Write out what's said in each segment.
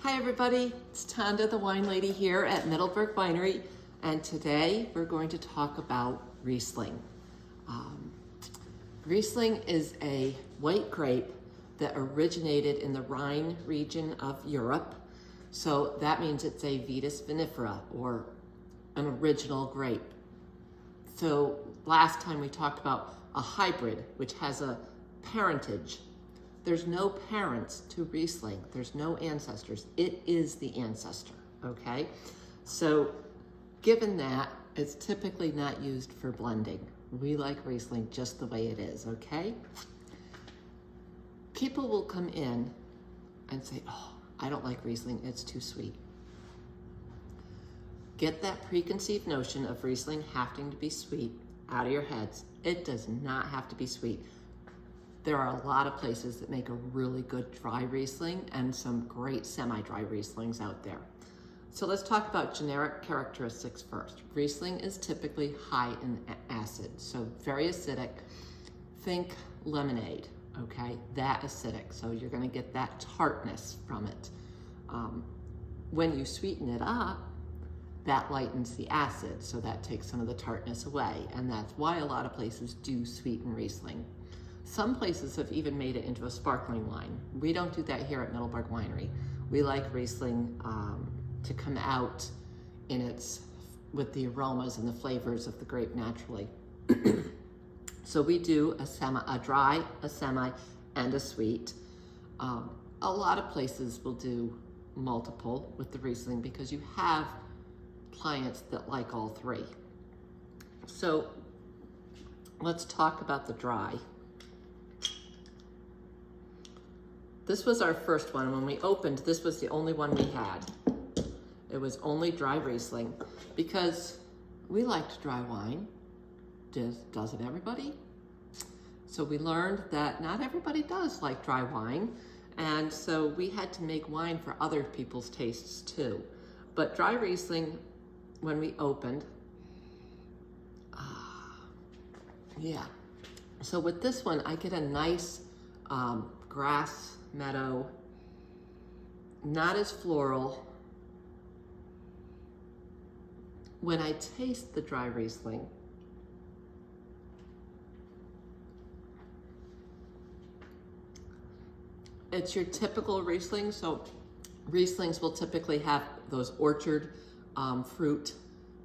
Hi everybody, it's Tonda, the wine lady here at Middleburgh Winery, and today we're going to talk about Riesling. Riesling is a white grape that originated in the Rhine region of Europe, so that means it's a Vitis vinifera, or an original grape. So last time we talked about a hybrid, which has a parentage. There's no parents to Riesling. There's no ancestors. It is the ancestor, okay? So given that, it's typically not used for blending. We like Riesling just the way it is, okay? People will come in and say, oh, I don't like Riesling, it's too sweet. Get that preconceived notion of Riesling having to be sweet out of your heads. It does not have to be sweet. There are a lot of places that make a really good dry Riesling and some great semi-dry Rieslings out there. So let's talk about generic characteristics first. Riesling is typically high in acid, so very acidic. Think lemonade, okay? That acidic, so you're gonna get that tartness from it. When you sweeten it up, that lightens the acid, so that takes some of the tartness away, and that's why a lot of places do sweeten Riesling. Some places have even made it into a sparkling wine. We don't do that here at Middleburgh Winery. We like Riesling to come out with the aromas and the flavors of the grape naturally. So we do a dry, a semi, and a sweet. A lot of places will do multiple with the Riesling because you have clients that like all three. So let's talk about the dry. This was our first one. When we opened, this was the only one we had. It was only dry Riesling because we liked dry wine. Doesn't everybody? So we learned that not everybody does like dry wine. And so we had to make wine for other people's tastes too. But dry Riesling, when we opened, yeah. So with this one, I get a nice grass meadow, not as floral. When I taste the dry Riesling, it's your typical Riesling. So Rieslings will typically have those orchard fruit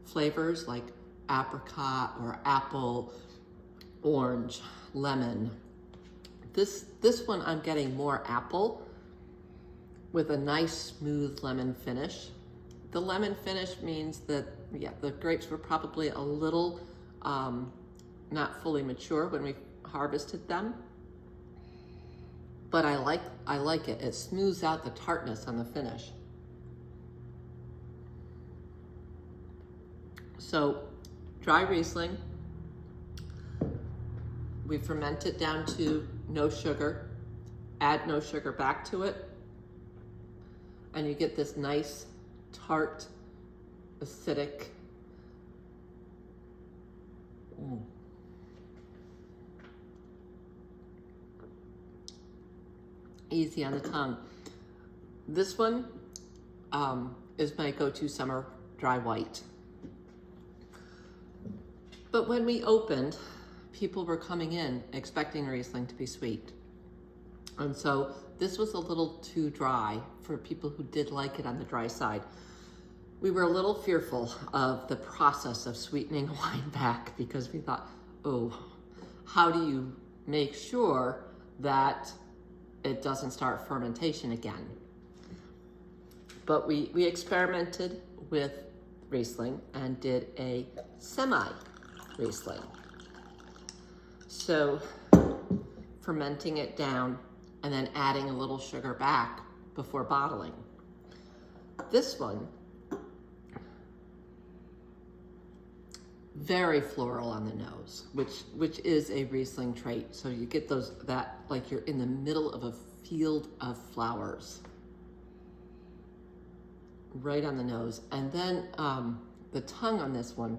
flavors like apricot or apple, orange, lemon. This one I'm getting more apple with a nice smooth lemon finish. The lemon finish means that, yeah, the grapes were probably a little not fully mature when we harvested them. But I like it. It smooths out the tartness on the finish. So dry Riesling, we ferment it down to no sugar, add no sugar back to it, and you get this nice, tart, acidic, easy on the tongue. This one is my go-to summer dry white. But when we opened, people were coming in expecting Riesling to be sweet. And so this was a little too dry for people who did like it on the dry side. We were a little fearful of the process of sweetening wine back because we thought, oh, how do you make sure that it doesn't start fermentation again? But we experimented with Riesling and did a semi-Riesling. So fermenting it down and then adding a little sugar back before bottling. This one, very floral on the nose, which is a Riesling trait. So you get that like you're in the middle of a field of flowers, right on the nose. And then the tongue on this one,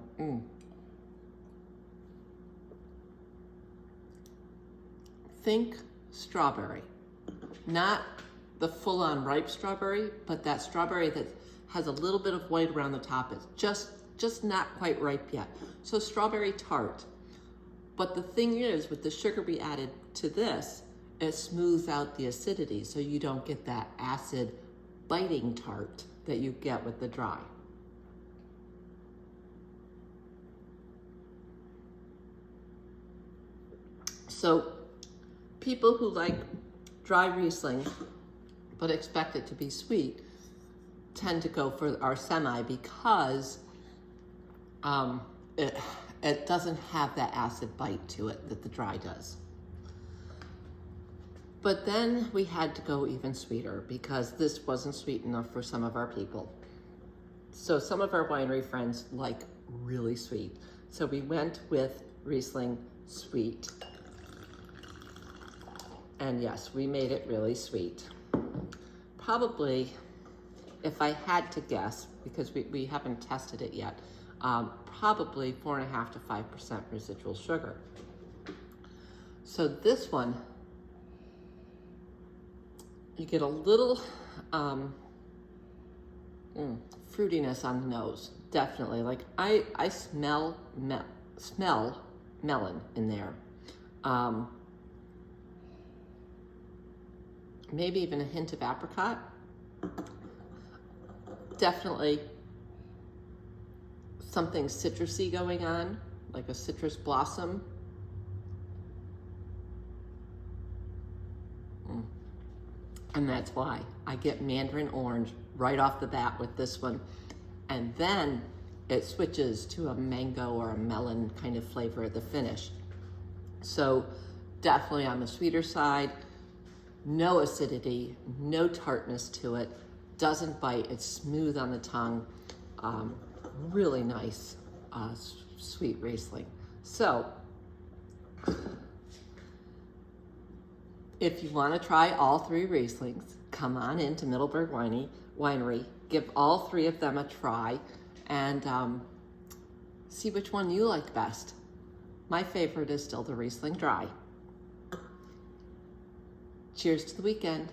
think strawberry, not the full-on ripe strawberry, but that strawberry that has a little bit of white around the top is just not quite ripe yet. So strawberry tart. But the thing is, with the sugar we added to this, it smooths out the acidity, so you don't get that acid biting tart that you get with the dry. So people who like dry Riesling but expect it to be sweet tend to go for our semi because it doesn't have that acid bite to it that the dry does. But then we had to go even sweeter because this wasn't sweet enough for some of our people. So some of our winery friends like really sweet. So we went with Riesling sweet. And yes, we made it really sweet. Probably, if I had to guess, because we haven't tested it yet, probably 4.5 to 5% residual sugar. So this one, you get a little fruitiness on the nose, definitely. Like I smell melon in there. Maybe even a hint of apricot. Definitely something citrusy going on, like a citrus blossom. And that's why I get mandarin orange right off the bat with this one. And then it switches to a mango or a melon kind of flavor at the finish. So definitely on the sweeter side. No acidity, no tartness to it, doesn't bite, it's smooth on the tongue. Really nice sweet Riesling. So, if you want to try all 3 Rieslings, come on into Middleburgh Winery, give all 3 of them a try, and see which one you like best. My favorite is still the Riesling Dry. Cheers to the weekend.